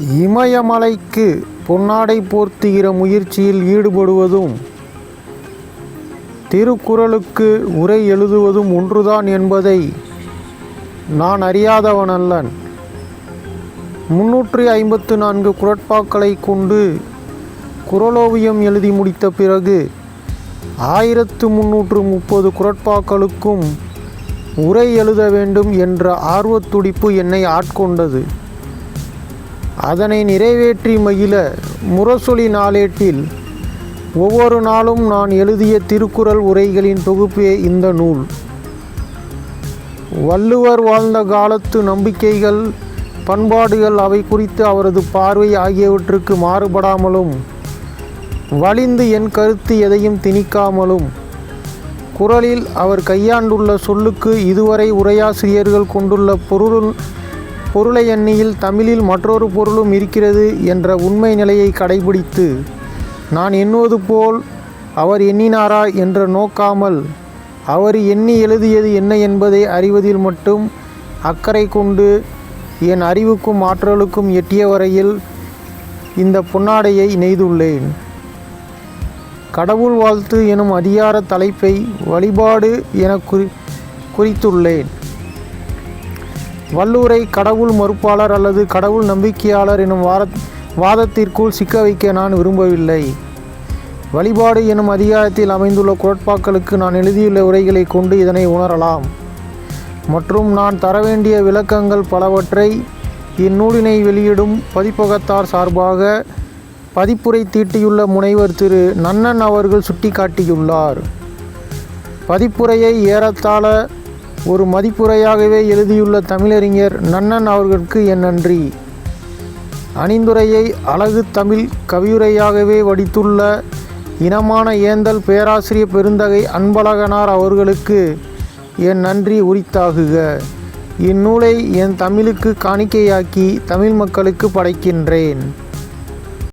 இமயமலைக்கு பொன்னாடை போர்த்துகிற முயற்சியில் ஈடுபடுவதும் திருக்குறளுக்கு உரை எழுதுவதும் ஒன்றுதான் என்பதை நான் அறியாதவனல்லன். 354 குறட்பாக்களை கொண்டு குறளோவியம் எழுதி முடித்த பிறகு 1330 குறட்பாக்களுக்கும் உரை எழுத வேண்டும் என்ற ஆர்வத்துடிப்பு என்னை ஆட்கொண்டது. அதனை நிறைவேற்றி மகிழ முரசொலி நாளேட்டில் ஒவ்வொரு நாளும் நான் எழுதிய திருக்குறள் உரைகளின் தொகுப்பே இந்த நூல். வள்ளுவர் வாழ்ந்த காலத்து நம்பிக்கைகள், பண்பாடுகள், அவை குறித்து அவரது பார்வை ஆகியவற்றுக்கு மாறுபடாமலும், வலிந்து என் கருத்து எதையும் திணிக்காமலும், குறளில் அவர் கையாண்டுள்ள சொல்லுக்கு இதுவரை உரையாசிரியர்கள் கொண்டுள்ள பொருளையன்னியில் தமிழில் மற்றொரு பொருளும் இருக்கிறது என்ற உண்மை நிலையை கடைபிடித்து, நான் எண்ணுவது போல் அவர் எண்ணினாரா என்று நோக்காமல், அவர் எண்ணி எழுதியது என்ன என்பதை அறிவதில் மட்டும் அக்கறை கொண்டு என் அறிவுக்கும் ஆற்றலுக்கும் எட்டிய வரையில் இந்த பொன்னாடையை நெய்துள்ளேன். கடவுள் வாழ்த்து எனும் அதிகார தலைப்பை வழிபாடு என குறித்துள்ளேன். வள்ளுவரை கடவுள் மறுப்பாளர் அல்லது கடவுள் நம்பிக்கையாளர் எனும் வாதத்திற்குள் சிக்க வைக்க நான் விரும்பவில்லை. வழிபாடு எனும் அதிகாரத்தில் அமைந்துள்ள குறட்பாக்களுக்கு நான் எழுதியுள்ள உரைகளை கொண்டு இதனை உணரலாம். மற்றும் நான் தர வேண்டிய விளக்கங்கள் பலவற்றை இந்நூலினை வெளியிடும் பதிப்பகத்தார் சார்பாக பதிப்புரை தீட்டியுள்ள முனைவர் திரு நன்னன் அவர்கள் சுட்டிக்காட்டியுள்ளார். பதிப்புரையை ஏறத்தாழ ஒரு மதிப்புரையாகவே எழுதியுள்ள தமிழறிஞர் நன்னன் அவர்களுக்கு என் நன்றி. அணிந்துரையை அழகு தமிழ் கவியுரையாகவே வடித்துள்ள இனமான ஏந்தல் பேராசிரியர் பெருந்தகை அன்பழகனார் அவர்களுக்கு என் நன்றி உரித்தாகுக. இந்நூலை என் தமிழுக்கு காணிக்கையாக்கி தமிழ் மக்களுக்கு படைக்கின்றேன்.